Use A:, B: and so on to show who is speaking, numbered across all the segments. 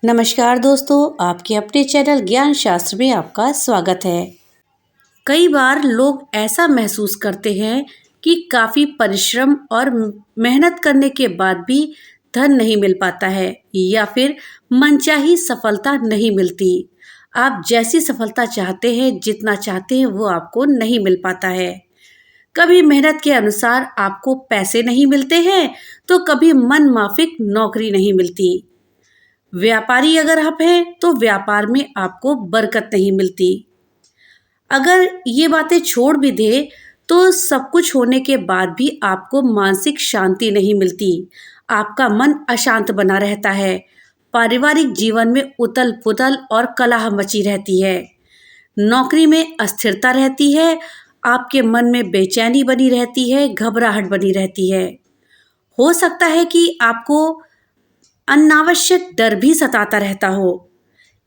A: नमस्कार दोस्तों, आपके अपने चैनल ज्ञान शास्त्र में आपका स्वागत है। कई बार लोग ऐसा महसूस करते हैं कि काफ़ी परिश्रम और मेहनत करने के बाद भी धन नहीं मिल पाता है या फिर मनचाही सफलता नहीं मिलती। आप जैसी सफलता चाहते हैं, जितना चाहते हैं वो आपको नहीं मिल पाता है। कभी मेहनत के अनुसार आपको पैसे नहीं मिलते हैं तो कभी मन माफिक नौकरी नहीं मिलती। व्यापारी अगर आप हैं तो व्यापार में आपको बरकत नहीं मिलती। अगर ये बातें छोड़ भी दें तो सब कुछ होने के बाद भी आपको मानसिक शांति नहीं मिलती। आपका मन अशांत बना रहता है। पारिवारिक जीवन में उथल पुथल और कलह मची रहती है। नौकरी में अस्थिरता रहती है। आपके मन में बेचैनी बनी रहती है, घबराहट बनी रहती है। हो सकता है कि आपको अनावश्यक डर भी सताता रहता हो।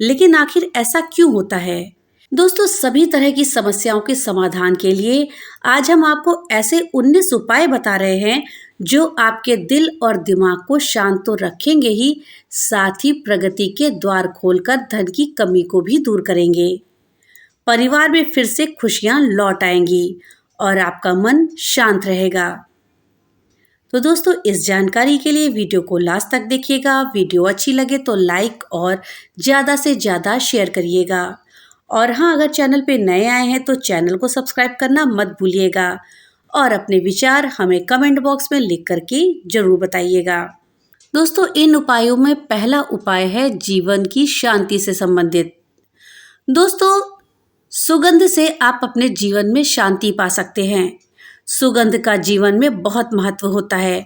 A: लेकिन आखिर ऐसा क्यों होता है? दोस्तों, सभी तरह की समस्याओं के समाधान के लिए आज हम आपको ऐसे 19 उपाय बता रहे हैं जो आपके दिल और दिमाग को शांत तो रखेंगे ही, साथ ही प्रगति के द्वार खोलकर धन की कमी को भी दूर करेंगे। परिवार में फिर से खुशियां लौट आएंगी और आपका मन शांत रहेगा। तो दोस्तों, इस जानकारी के लिए वीडियो को लास्ट तक देखिएगा। वीडियो अच्छी लगे तो लाइक और ज़्यादा से ज़्यादा शेयर करिएगा। और हाँ, अगर चैनल पे नए आए हैं तो चैनल को सब्सक्राइब करना मत भूलिएगा और अपने विचार हमें कमेंट बॉक्स में लिख करके ज़रूर बताइएगा। दोस्तों, इन उपायों में पहला उपाय है जीवन की शांति से संबंधित। दोस्तों, सुगंध से आप अपने जीवन में शांति पा सकते हैं। सुगंध का जीवन में बहुत महत्व होता है।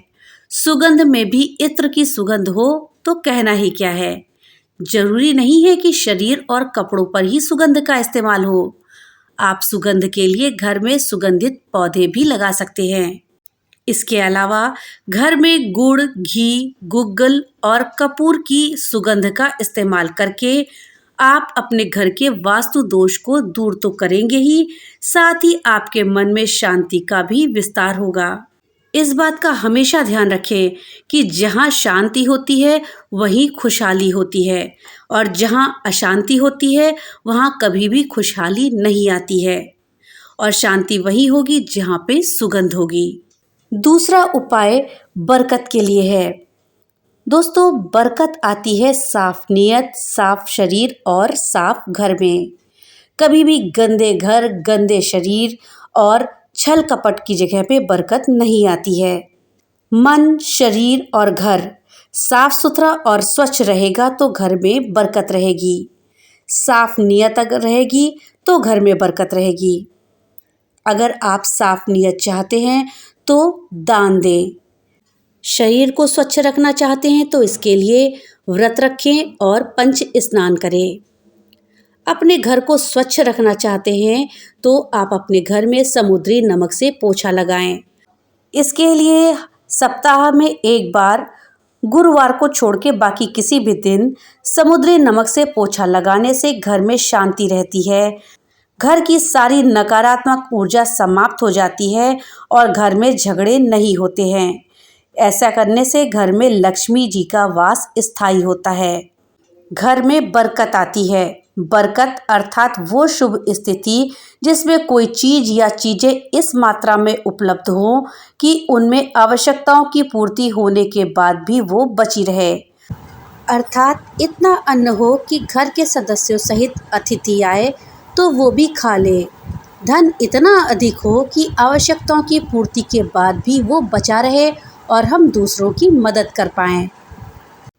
A: सुगंध में भी इत्र की सुगंध हो तो कहना ही क्या है। जरूरी नहीं है कि शरीर और कपड़ों पर ही सुगंध का इस्तेमाल हो। आप सुगंध के लिए घर में सुगंधित पौधे भी लगा सकते हैं। इसके अलावा घर में गुड़, घी, गुग्गल और कपूर की सुगंध का इस्तेमाल करके आप अपने घर के वास्तु दोष को दूर तो करेंगे ही, साथ ही आपके मन में शांति का भी विस्तार होगा। इस बात का हमेशा ध्यान रखें कि जहाँ शांति होती है वहीं खुशहाली होती है और जहाँ अशांति होती है वहाँ कभी भी खुशहाली नहीं आती है। और शांति वही होगी जहाँ पे सुगंध होगी। दूसरा उपाय बरकत के लिए है। दोस्तों, बरकत आती है साफ नीयत, साफ शरीर और साफ घर में। कभी भी गंदे घर, गंदे शरीर और छल कपट की जगह पे बरकत नहीं आती है। मन, शरीर और घर साफ सुथरा और स्वच्छ रहेगा तो घर में बरकत रहेगी। साफ नीयत अगर रहेगी तो घर में बरकत रहेगी। अगर आप साफ नीयत चाहते हैं तो दान दें। शरीर को स्वच्छ रखना चाहते हैं तो इसके लिए व्रत रखें और पंच स्नान करें। अपने घर को स्वच्छ रखना चाहते हैं तो आप अपने घर में समुद्री नमक से पोछा लगाएं। इसके लिए सप्ताह में एक बार गुरुवार को छोड़ के बाकी किसी भी दिन समुद्री नमक से पोछा लगाने से घर में शांति रहती है। घर की सारी नकारात्मक ऊर्जा समाप्त हो जाती है और घर में झगड़े नहीं होते हैं। ऐसा करने से घर में लक्ष्मी जी का वास स्थायी होता है। घर में बरकत आती है। बरकत अर्थात वो शुभ स्थिति जिसमें कोई चीज या चीजें इस मात्रा में उपलब्ध हो कि उनमें आवश्यकताओं की पूर्ति होने के बाद भी वो बची रहे। अर्थात इतना अन्न हो कि घर के सदस्यों सहित अतिथि आए तो वो भी खा ले। धन इतना अधिक हो कि आवश्यकताओं की पूर्ति के बाद भी वो बचा रहे और हम दूसरों की मदद कर पाएं।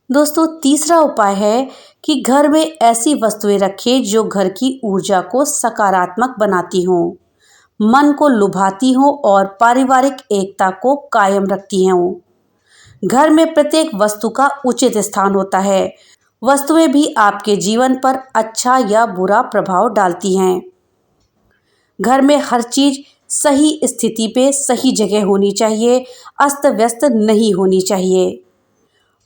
A: दोस्तों, तीसरा उपाय है कि घर में ऐसी वस्तुएं रखें जो घर की ऊर्जा को सकारात्मक बनाती हों, मन को लुभाती हों और पारिवारिक एकता को कायम रखती हों। घर में प्रत्येक वस्तु का उचित स्थान होता है। वस्तुएं भी आपके जीवन पर अच्छा या बुरा प्रभाव डालती हैं। घर में हर चीज सही स्थिति पे सही जगह होनी चाहिए, अस्त व्यस्त नहीं होनी चाहिए।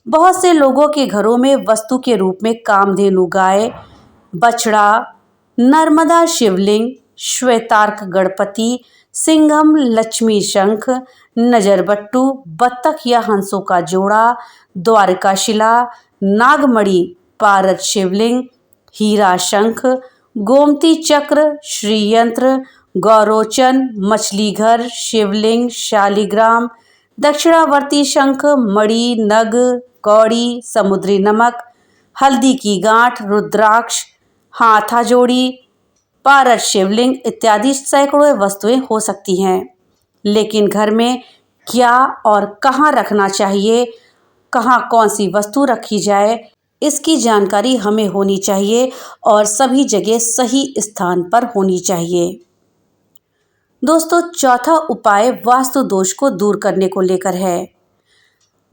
A: बहुत से लोगों के घरों में वस्तु के रूप में कामधेनु गाय, बछड़ा, नर्मदा शिवलिंग, श्वेतार्क गणपति, सिंघम लक्ष्मी शंख, नजरबट्टू, बत्तख या हंसों का जोड़ा, द्वारका शिला, नागमणि, पारद शिवलिंग, हीरा शंख, गोमती चक्र, श्रीयंत्र, गौरोचन, मछली घर, शिवलिंग, शालिग्राम, दक्षिणावर्ती शंख, मणि, नग, कौड़ी, समुद्री नमक, हल्दी की गांठ, रुद्राक्ष, हाथा जोड़ी, पारद शिवलिंग इत्यादि सैकड़ों वस्तुएं हो सकती हैं। लेकिन घर में क्या और कहाँ रखना चाहिए, कहाँ कौन सी वस्तु रखी जाए, इसकी जानकारी हमें होनी चाहिए और सभी जगह सही स्थान पर होनी चाहिए। दोस्तों, चौथा उपाय वास्तु दोष को दूर करने को लेकर है।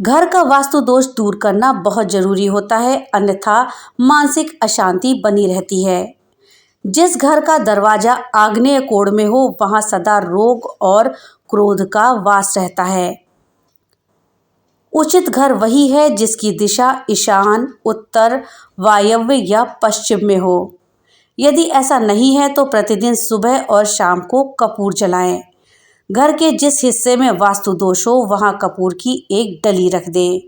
A: घर का वास्तु दोष दूर करना बहुत जरूरी होता है, अन्यथा मानसिक अशांति बनी रहती है। जिस घर का दरवाजा आग्नेय कोण में हो वहां सदा रोग और क्रोध का वास रहता है। उचित घर वही है जिसकी दिशा ईशान, उत्तर, वायव्य या पश्चिम में हो। यदि ऐसा नहीं है तो प्रतिदिन सुबह और शाम को कपूर जलाएं। घर के जिस हिस्से में वास्तु दोष हो वहां कपूर की एक डली रख दें।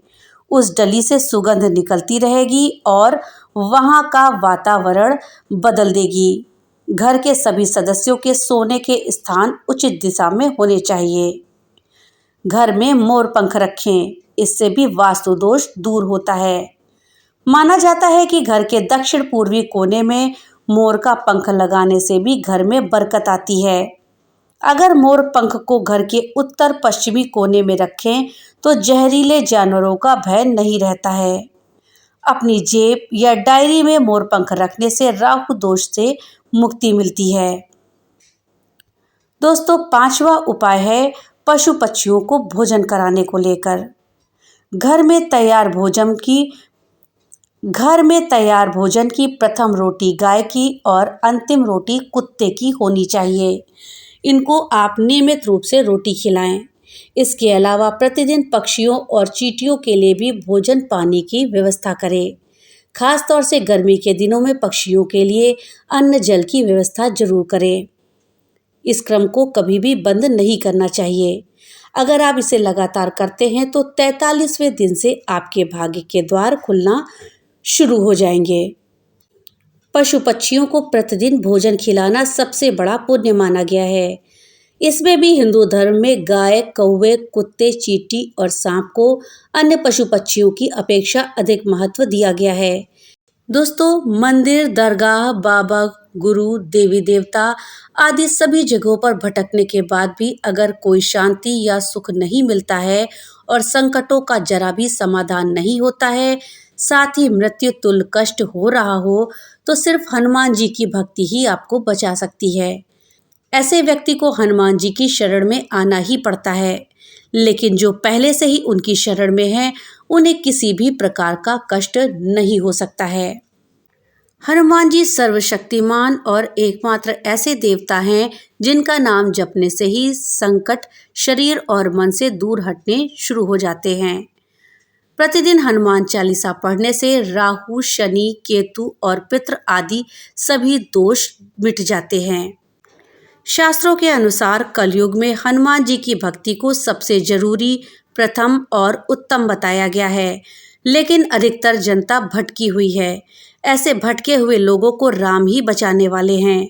A: उस डली से सुगंध निकलती रहेगी और वहां का वातावरण बदल देगी। घर के सभी सदस्यों के सोने के स्थान उचित दिशा में होने चाहिए। घर में मोर पंख रखें, इससे भी वास्तु दोष दूर होता है। माना जाता है कि घर के दक्षिण पूर्वी कोने में मोर का पंख लगाने से भी घर में बरकत आती है। अगर मोर पंख को घर के उत्तर पश्चिमी कोने में रखें तो जहरीले जानवरों का भय नहीं रहता है। अपनी जेब या डायरी में मोर पंख रखने से राहु दोष से मुक्ति मिलती है। दोस्तों, पांचवा उपाय है पशु पक्षियों को भोजन कराने को लेकर। घर में तैयार भोजन की प्रथम रोटी गाय की और अंतिम रोटी कुत्ते की होनी चाहिए। इनको आप नियमित रूप से रोटी खिलाएं। इसके अलावा प्रतिदिन पक्षियों और चींटियों के लिए भी भोजन पानी की व्यवस्था करें। खासतौर से गर्मी के दिनों में पक्षियों के लिए अन्न जल की व्यवस्था जरूर करें। इस क्रम को कभी भी बंद नहीं करना चाहिए। अगर आप इसे लगातार करते हैं तो 43वें दिन से आपके भाग्य के द्वार खुलना शुरू हो जाएंगे। पशु पक्षियों को प्रतिदिन भोजन खिलाना सबसे बड़ा पुण्य माना गया है। इसमें भी हिंदू धर्म में गाय, कौवे, कुत्ते, चींटी और सांप को अन्य पशु पक्षियों की अपेक्षा अधिक महत्व दिया गया है। दोस्तों, मंदिर, दरगाह, बाबा, गुरु, देवी देवता आदि सभी जगहों पर भटकने के बाद भी अगर कोई शांति या सुख नहीं मिलता है और संकटों का जरा भी समाधान नहीं होता है, साथ ही मृत्यु तुल्य कष्ट हो रहा हो, तो सिर्फ हनुमान जी की भक्ति ही आपको बचा सकती है। ऐसे व्यक्ति को हनुमान जी की शरण में आना ही पड़ता है, लेकिन जो पहले से ही उनकी शरण में है उन्हें किसी भी प्रकार का कष्ट नहीं हो सकता है। हनुमान जी सर्वशक्तिमान और एकमात्र ऐसे देवता हैं जिनका नाम जपने से ही संकट शरीर और मन से दूर हटने शुरू हो जाते हैं। प्रतिदिन हनुमान चालीसा पढ़ने से राहु, शनि, केतु और पितृ आदि सभी दोष मिट जाते हैं। शास्त्रों के अनुसार कलयुग में हनुमान जी की भक्ति को सबसे जरूरी, प्रथम और उत्तम बताया गया है, लेकिन अधिकतर जनता भटकी हुई है। ऐसे भटके हुए लोगों को राम ही बचाने वाले हैं।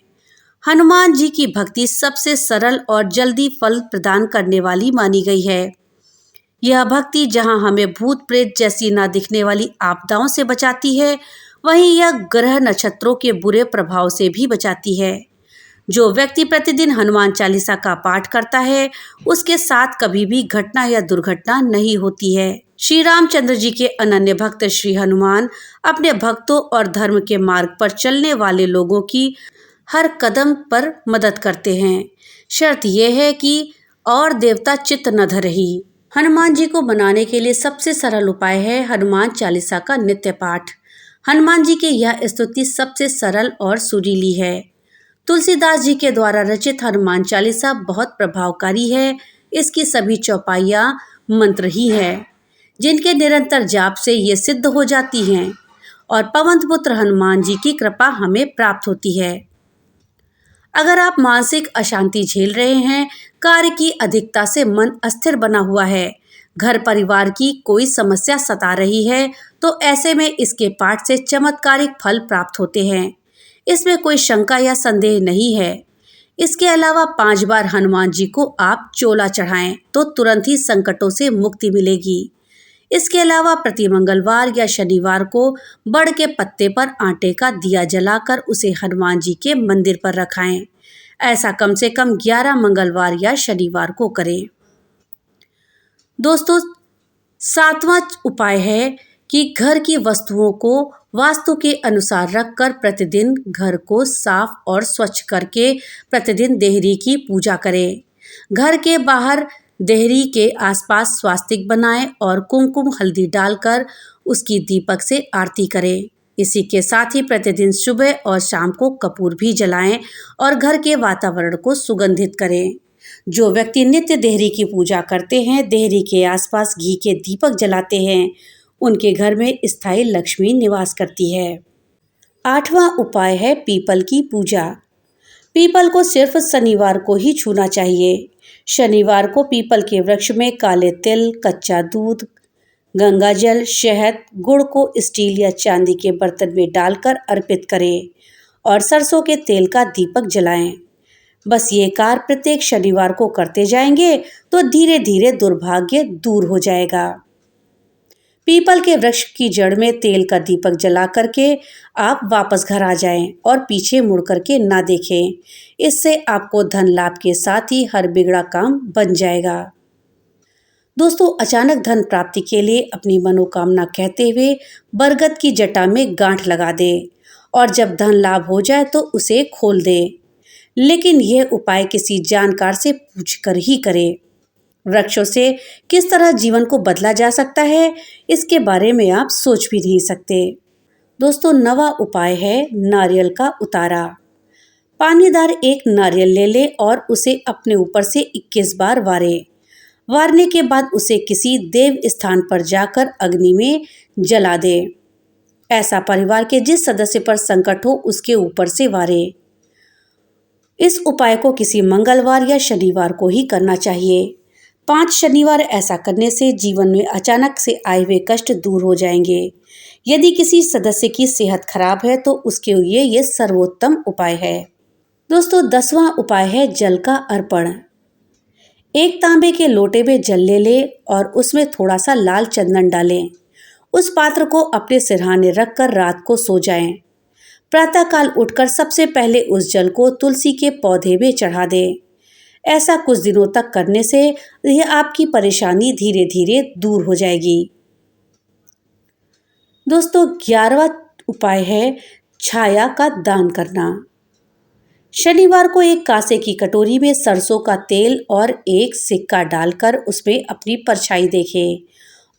A: हनुमान जी की भक्ति सबसे सरल और जल्दी फल प्रदान करने वाली मानी गई है। यह भक्ति जहां हमें भूत प्रेत जैसी ना दिखने वाली आपदाओं से बचाती है, वहीं यह ग्रह नक्षत्रों के बुरे प्रभाव से भी बचाती है। जो व्यक्ति प्रतिदिन हनुमान चालीसा का पाठ करता है उसके साथ कभी भी घटना या दुर्घटना नहीं होती है। श्री रामचंद्र जी के अनन्य भक्त श्री हनुमान अपने भक्तों और धर्म के मार्ग पर चलने वाले लोगों की हर कदम पर मदद करते हैं। शर्त यह है कि और देवता चित्त न धरही। हनुमान जी को बनाने के लिए सबसे सरल उपाय है हनुमान चालीसा का नित्य पाठ। हनुमान जी की यह स्तुति सबसे सरल और सुरीली है। तुलसीदास जी के द्वारा रचित हनुमान चालीसा बहुत प्रभावकारी है। इसकी सभी चौपाइयाँ मंत्र ही है, जिनके निरंतर जाप से ये सिद्ध हो जाती हैं और पवनपुत्र हनुमान जी की कृपा हमें प्राप्त होती है। अगर आप मानसिक अशांति झेल रहे हैं, कार्य की अधिकता से मन अस्थिर बना हुआ है, घर परिवार की कोई समस्या सता रही है तो ऐसे में इसके पाठ से चमत्कारिक फल प्राप्त होते हैं। इसमें कोई शंका या संदेह नहीं है। इसके अलावा 5 बार हनुमान जी को आप चोला चढ़ाएं तो तुरंत ही संकटों से मुक्ति मिलेगी। इसके अलावा प्रति मंगलवार या शनिवार को बड़ के पत्ते पर आटे का दिया जलाकर उसे हनुमान जी के मंदिर पर रखाएं। ऐसा कम से कम 11 मंगलवार या शनिवार को करें। दोस्तों, 7वां उपाय है कि घर की वस्तुओं को वास्तु के अनुसार रखकर प्रतिदिन घर को साफ और स्वच्छ करके प्रतिदिन देहरी की पूजा करें। घर के बाहर देहरी के आसपास स्वास्तिक बनाएं और कुमकुम हल्दी डालकर उसकी दीपक से आरती करें। इसी के साथ ही प्रतिदिन सुबह और शाम को कपूर भी जलाएं और घर के वातावरण को सुगंधित करें। जो व्यक्ति नित्य देहरी की पूजा करते हैं, देहरी के आसपास घी के दीपक जलाते हैं, उनके घर में स्थायी लक्ष्मी निवास करती है। 8वां उपाय है पीपल की पूजा। पीपल को सिर्फ शनिवार को ही छूना चाहिए। शनिवार को पीपल के वृक्ष में काले तिल, कच्चा दूध, गंगा जल, शहद, गुड़ को स्टील या चांदी के बर्तन में डालकर अर्पित करें और सरसों के तेल का दीपक जलाएं। बस ये कार्य प्रत्येक शनिवार को करते जाएंगे तो धीरे धीरे दुर्भाग्य दूर हो जाएगा। पीपल के वृक्ष की जड़ में तेल का दीपक जला करके आप वापस घर आ जाएं और पीछे मुड़ करके ना देखें। इससे आपको धन लाभ के साथ ही हर बिगड़ा काम बन जाएगा। दोस्तों, अचानक धन प्राप्ति के लिए अपनी मनोकामना कहते हुए बरगद की जटा में गांठ लगा दे और जब धन लाभ हो जाए तो उसे खोल दे। लेकिन यह उपाय किसी जानकार से पूछकर ही करें। वृक्षों से किस तरह जीवन को बदला जा सकता है, इसके बारे में आप सोच भी नहीं सकते। दोस्तों, 9वां उपाय है नारियल का उतारा। पानीदार एक नारियल ले ले और उसे अपने ऊपर से 21 बार वारने के बाद उसे किसी देव स्थान पर जाकर अग्नि में जला दे। ऐसा परिवार के जिस सदस्य पर संकट हो उसके ऊपर से वारे। इस उपाय को किसी मंगलवार या शनिवार को ही करना चाहिए। 5 शनिवार ऐसा करने से जीवन में अचानक से आए हुए कष्ट दूर हो जाएंगे। यदि किसी सदस्य की सेहत खराब है तो उसके लिए ये सर्वोत्तम उपाय है। दोस्तों, 10वां उपाय है जल का अर्पण। एक तांबे के लोटे में जल ले ले और उसमें थोड़ा सा लाल चंदन डालें। उस पात्र को अपने सिरहाने रखकर रात को सो जाएं। प्रातःकाल उठकर सबसे पहले उस जल को तुलसी के पौधे में चढ़ा दें। ऐसा कुछ दिनों तक करने से यह आपकी परेशानी धीरे धीरे दूर हो जाएगी। दोस्तों, 11वां उपाय है छाया का दान करना। शनिवार को एक कांसे की कटोरी में सरसों का तेल और एक सिक्का डालकर उसमें अपनी परछाई देखें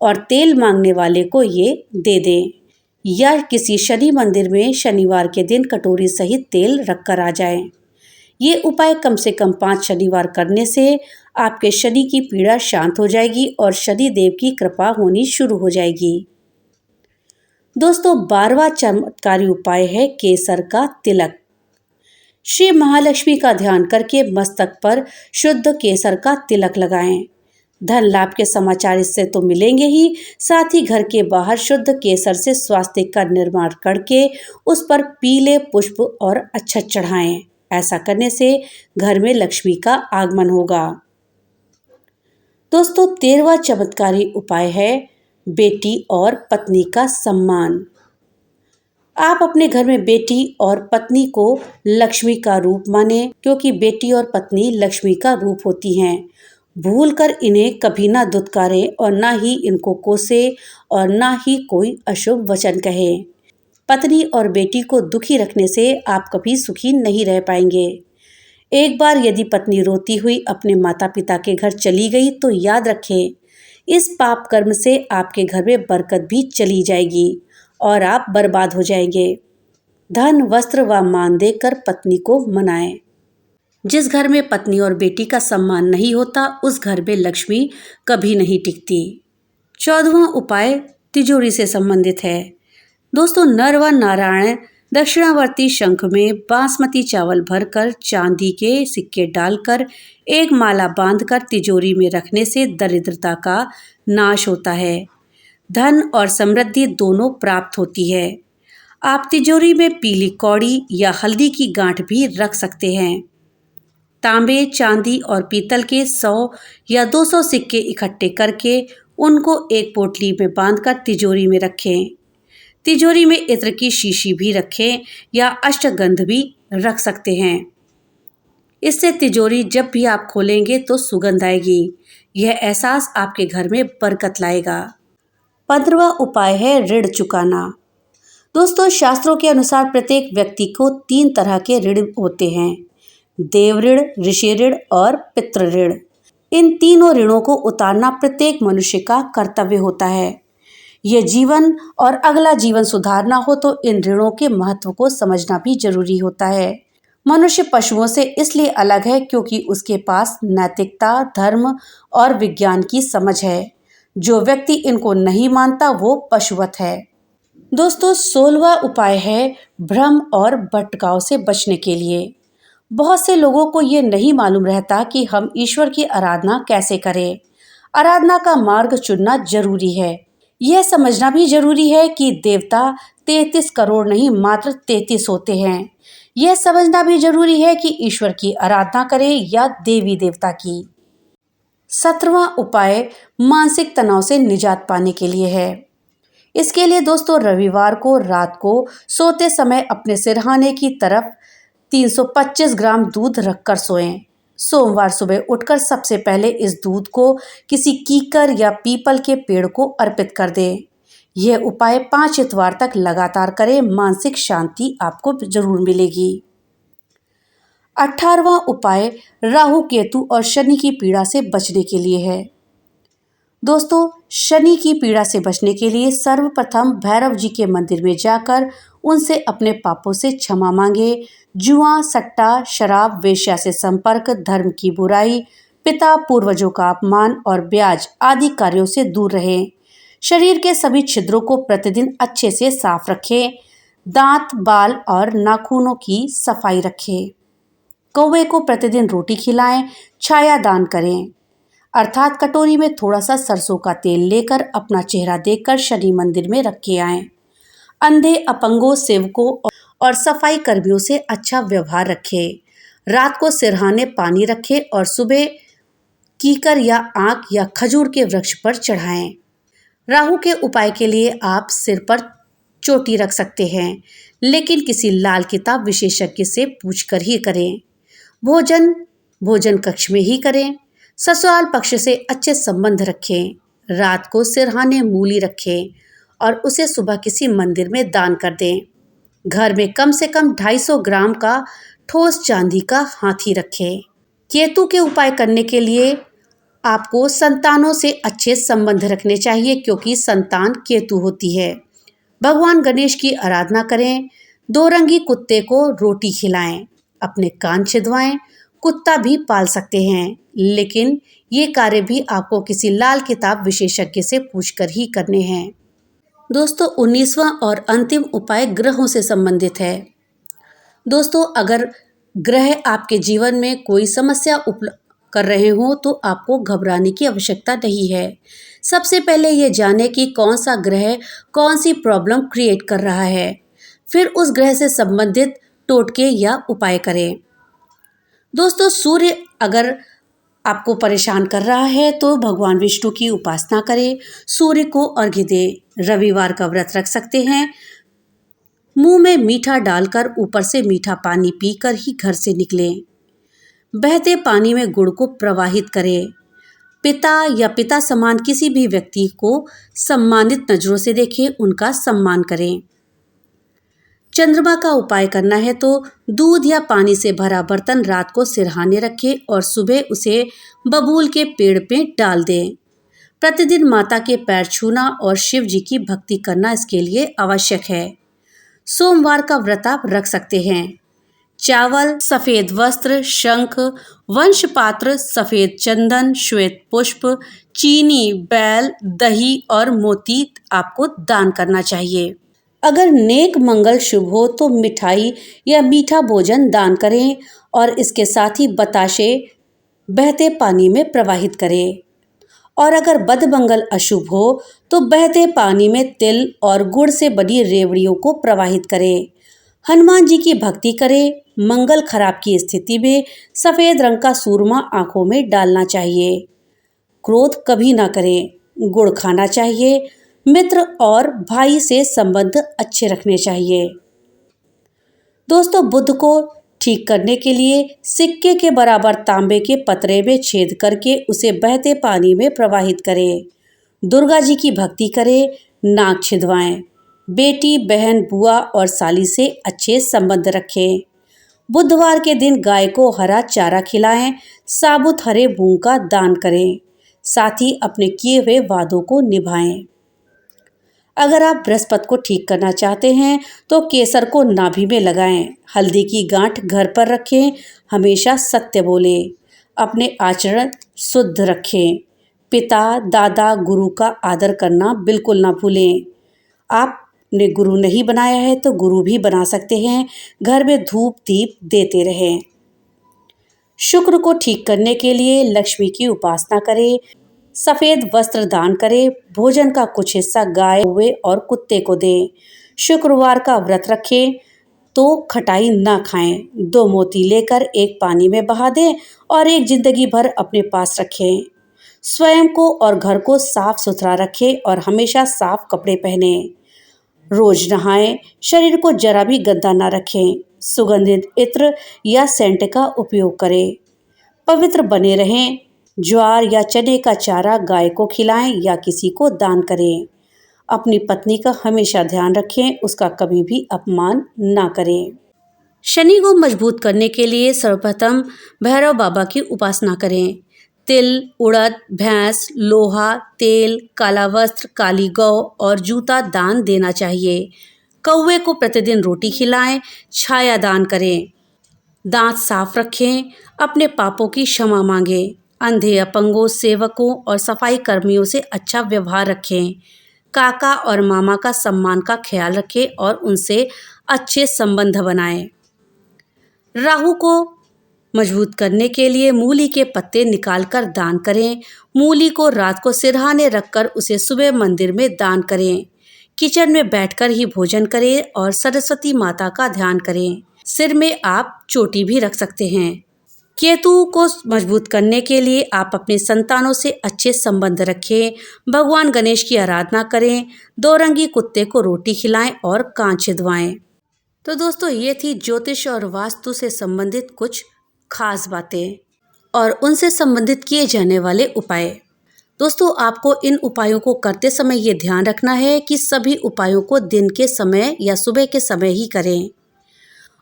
A: और तेल मांगने वाले को ये दे दें, या किसी शनि मंदिर में शनिवार के दिन कटोरी सहित तेल रखकर आ जाएं। ये उपाय कम से कम 5 शनिवार करने से आपके शनि की पीड़ा शांत हो जाएगी और शनि देव की कृपा होनी शुरू हो जाएगी। दोस्तों, 12वां चमत्कारी उपाय है केसर का तिलक। श्री महालक्ष्मी का ध्यान करके मस्तक पर शुद्ध केसर का तिलक लगाएं। धन लाभ के समाचार इससे तो मिलेंगे ही, साथ ही घर के बाहर शुद्ध केसर से स्वास्तिक का निर्माण करके उस पर पीले पुष्प और अक्षत चढ़ाएं। ऐसा करने से घर में लक्ष्मी का आगमन होगा। दोस्तों, 13वां चमत्कारी उपाय है बेटी और पत्नी का सम्मान। आप अपने घर में बेटी और पत्नी को लक्ष्मी का रूप माने, क्योंकि बेटी और पत्नी लक्ष्मी का रूप होती हैं। भूलकर इन्हें कभी ना दुत्कारें और ना ही इनको कोसे और ना ही कोई अशुभ वचन कहे। पत्नी और बेटी को दुखी रखने से आप कभी सुखी नहीं रह पाएंगे। एक बार यदि पत्नी रोती हुई अपने माता पिता के घर चली गई तो याद रखें, इस पाप कर्म से आपके घर में बरकत भी चली जाएगी और आप बर्बाद हो जाएंगे। धन, वस्त्र व मान देकर पत्नी को मनाएं। जिस घर में पत्नी और बेटी का सम्मान नहीं होता उस घर में लक्ष्मी कभी नहीं टिकती। 14वां उपाय तिजोरी से संबंधित है। दोस्तों, नर व नारायण दक्षिणावर्ती शंख में बासमती चावल भरकर चांदी के सिक्के डालकर एक माला बांधकर तिजोरी में रखने से दरिद्रता का नाश होता है। धन और समृद्धि दोनों प्राप्त होती है। आप तिजोरी में पीली कौड़ी या हल्दी की गांठ भी रख सकते हैं। तांबे, चांदी और पीतल के 100 या 200 सिक्के इकट्ठे करके उनको एक पोटली में बांधकर तिजोरी में रखें। तिजोरी में इत्र की शीशी भी रखें या अष्टगंध भी रख सकते हैं। इससे तिजोरी जब भी आप खोलेंगे तो सुगंध आएगी। यह एहसास आपके घर में बरकत लाएगा। 15वां उपाय है ऋण चुकाना। दोस्तों, शास्त्रों के अनुसार प्रत्येक व्यक्ति को 3 तरह के ऋण होते हैं: देव ऋण, ऋषि ऋण और पितृ ऋण। इन तीनों ऋणों को उतारना प्रत्येक मनुष्य का कर्तव्य होता है। यह जीवन और अगला जीवन सुधारना हो तो इन ऋणों के महत्व को समझना भी जरूरी होता है। मनुष्य पशुओं से इसलिए अलग है क्योंकि उसके पास नैतिकता, धर्म और विज्ञान की समझ है। जो व्यक्ति इनको नहीं मानता वो पशुवत है। दोस्तों, 16वां उपाय है भ्रम और भटकाव से बचने के लिए। बहुत से लोगों को ये नहीं मालूम रहता कि हम ईश्वर की आराधना कैसे करें। आराधना का मार्ग चुनना जरूरी है। यह समझना भी जरूरी है कि देवता 33 करोड़ नहीं मात्र 33 होते हैं। यह समझना भी जरूरी है कि ईश्वर की आराधना करें या देवी देवता की। 17वां उपाय मानसिक तनाव से निजात पाने के लिए है। इसके लिए दोस्तों, रविवार को रात को सोते समय अपने सिरहाने की तरफ 325 ग्राम दूध रखकर सोएं। सोमवार सुबह उठकर सबसे पहले इस दूध को किसी कीकर या पीपल के पेड़ को अर्पित कर दें। यह उपाय 5 इतवार तक लगातार करें, मानसिक शांति आपको जरूर मिलेगी। 18वां उपाय राहु, केतु और शनि की पीड़ा से बचने के लिए है। दोस्तों, शनि की पीड़ा से बचने के लिए सर्वप्रथम भैरव जी के मंदिर में जाकर उनसे अपने पापों से क्षमा मांगे। जुआ, सट्टा, शराब, वेश्या से संपर्क, धर्म की बुराई, पिता पूर्वजों का अपमान और ब्याज आदि कार्यों से दूर रहें। शरीर के सभी छिद्रों को प्रतिदिन अच्छे से साफ रखें। दांत, बाल और नाखूनों की सफाई रखें। कौवे को प्रतिदिन रोटी खिलाएं। छाया दान करें, अर्थात कटोरी में थोड़ा सा सरसों का तेल लेकर अपना चेहरा देखकर शनि मंदिर में रख के आएं। अंधे, अपंगों, सेवकों और सफाई कर्मियों से अच्छा व्यवहार रखें। रात को सिरहाने पानी रखें और सुबह कीकर या आंक या खजूर के वृक्ष पर चढ़ाएं। राहु के उपाय के लिए आप सिर पर चोटी रख सकते हैं, लेकिन किसी लाल किताब विशेषज्ञ से पूछकर ही करें। भोजन कक्ष में ही करें। ससुराल पक्ष से अच्छे संबंध रखें। रात को सिरहाने मूली रखें और उसे सुबह किसी मंदिर में दान कर दें। घर में कम से कम 250 ग्राम का ठोस चांदी का हाथी रखें। केतु के उपाय करने के लिए आपको संतानों से अच्छे संबंध रखने चाहिए क्योंकि संतान केतु होती है। भगवान गणेश की आराधना करें। 2 रंगी कुत्ते को रोटी खिलाएं। अपने कान छिदवाएं। कुत्ता भी पाल सकते हैं, लेकिन ये कार्य भी आपको किसी लाल किताब विशेषज्ञ से पूछकर ही करने हैं। दोस्तों, 19वां और अंतिम उपाय ग्रहों से संबंधित है। दोस्तों, अगर ग्रह आपके जीवन में कोई समस्या कर रहे हो तो आपको घबराने की आवश्यकता नहीं है। सबसे पहले ये जाने कि कौन सा ग्रह कौन सी प्रॉब्लम क्रिएट कर रहा है, फिर उस ग्रह से संबंधित टोटके या उपाय करें। दोस्तों, सूर्य अगर आपको परेशान कर रहा है तो भगवान विष्णु की उपासना करें। सूर्य को अर्घ्य दें। रविवार का व्रत रख सकते हैं। मुंह में मीठा डालकर ऊपर से मीठा पानी पीकर ही घर से निकलें। बहते पानी में गुड़ को प्रवाहित करें। पिता समान किसी भी व्यक्ति को सम्मानित नजरों से देखें, उनका सम्मान करें। चंद्रमा का उपाय करना है तो दूध या पानी से भरा बर्तन रात को सिरहाने रखें और सुबह उसे बबूल के पेड़ पे डाल दें। प्रतिदिन माता के पैर छूना और शिव जी की भक्ति करना इसके लिए आवश्यक है। सोमवार का व्रत आप रख सकते हैं। चावल, सफेद वस्त्र, शंख, वंश पात्र, सफेद चंदन, श्वेत पुष्प, चीनी, बैल, दही और मोती आपको दान करना चाहिए। अगर नेक मंगल शुभ हो तो मिठाई या मीठा भोजन दान करें और इसके साथ ही बताशे बहते पानी में प्रवाहित करें। और अगर बदमंगल अशुभ हो तो बहते पानी में तिल और गुड़ से बनी रेवड़ियों को प्रवाहित करें। हनुमान जी की भक्ति करें। मंगल खराब की स्थिति में सफेद रंग का सूरमा आंखों में डालना चाहिए। क्रोध कभी ना करें। गुड़ खाना चाहिए। मित्र और भाई से संबंध अच्छे रखने चाहिए। दोस्तों, बुध को ठीक करने के लिए सिक्के के बराबर तांबे के पतरे में छेद करके उसे बहते पानी में प्रवाहित करें। दुर्गा जी की भक्ति करें। नाग छिदवाएं। बेटी, बहन, बुआ और साली से अच्छे संबंध रखें। बुधवार के दिन गाय को हरा चारा खिलाएं। साबुत हरे मूंग का दान करें। साथ ही अपने किए हुए वादों को निभाएं। अगर आप बृहस्पति को ठीक करना चाहते हैं तो केसर को नाभि में लगाएं। हल्दी की गांठ घर पर रखें। हमेशा सत्य बोलें। अपने आचरण शुद्ध रखें। पिता, दादा, गुरु का आदर करना बिल्कुल ना भूलें। आपने गुरु नहीं बनाया है तो गुरु भी बना सकते हैं। घर में धूप दीप देते रहें। शुक्र को ठीक करने के लिए लक्ष्मी की उपासना करें। सफेद वस्त्र दान करें। भोजन का कुछ हिस्सा गाय, कौवे और कुत्ते को दें। शुक्रवार का व्रत रखें तो खटाई ना खाएं। 2 मोती लेकर एक पानी में बहा दें और एक जिंदगी भर अपने पास रखें। स्वयं को और घर को साफ सुथरा रखें और हमेशा साफ कपड़े पहने। रोज नहाएं। शरीर को जरा भी गंदा ना रखें। सुगंधित इत्र या सेंट का उपयोग करें। पवित्र बने रहें। ज्वार या चने का चारा गाय को खिलाएं या किसी को दान करें। अपनी पत्नी का हमेशा ध्यान रखें। उसका कभी भी अपमान ना करें। शनि को मजबूत करने के लिए सर्वप्रथम भैरव बाबा की उपासना करें। तिल, उड़द, भैंस, लोहा, तेल, काला वस्त्र, काली गौ और जूता दान देना चाहिए। कौवे को प्रतिदिन रोटी खिलाएं। छाया दान करें। दांत साफ रखें। अपने पापों की क्षमा मांगें। अंधे, अपंगों, सेवकों और सफाई कर्मियों से अच्छा व्यवहार रखें। काका और मामा का सम्मान का ख्याल रखें और उनसे अच्छे संबंध बनाएं। राहु को मजबूत करने के लिए मूली के पत्ते निकालकर दान करें। मूली को रात को सिरहाने रखकर उसे सुबह मंदिर में दान करें। किचन में बैठकर ही भोजन करें और सरस्वती माता का ध्यान करें। सिर में आप चोटी भी रख सकते हैं। केतु को मजबूत करने के लिए आप अपने संतानों से अच्छे संबंध रखें। भगवान गणेश की आराधना करें। 2 रंगी कुत्ते को रोटी खिलाएं और कान छिदवाएं। तो दोस्तों, ये थी ज्योतिष और वास्तु से संबंधित कुछ खास बातें और उनसे संबंधित किए जाने वाले उपाय। दोस्तों, आपको इन उपायों को करते समय ये ध्यान रखना है कि सभी उपायों को दिन के समय या सुबह के समय ही करें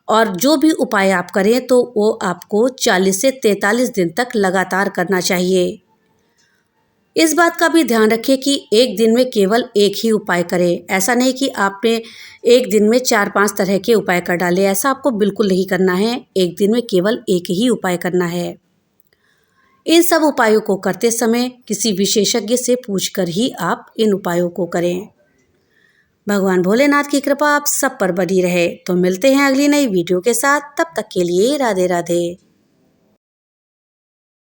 A: और जो भी उपाय आप करें तो वो आपको 40 से 43 दिन तक लगातार करना चाहिए। इस बात का भी ध्यान रखें कि एक दिन में केवल एक ही उपाय करें। ऐसा नहीं कि आपने एक दिन में 4-5 तरह के उपाय कर डाले। ऐसा आपको बिल्कुल नहीं करना है। एक दिन में केवल एक ही उपाय करना है। इन सब उपायों को करते समय किसी विशेषज्ञ से पूछकर ही आप इन उपायों को करें। भगवान भोलेनाथ की कृपा आप सब पर बनी रहे। तो मिलते हैं अगली नई वीडियो के साथ। तब तक के लिए राधे राधे।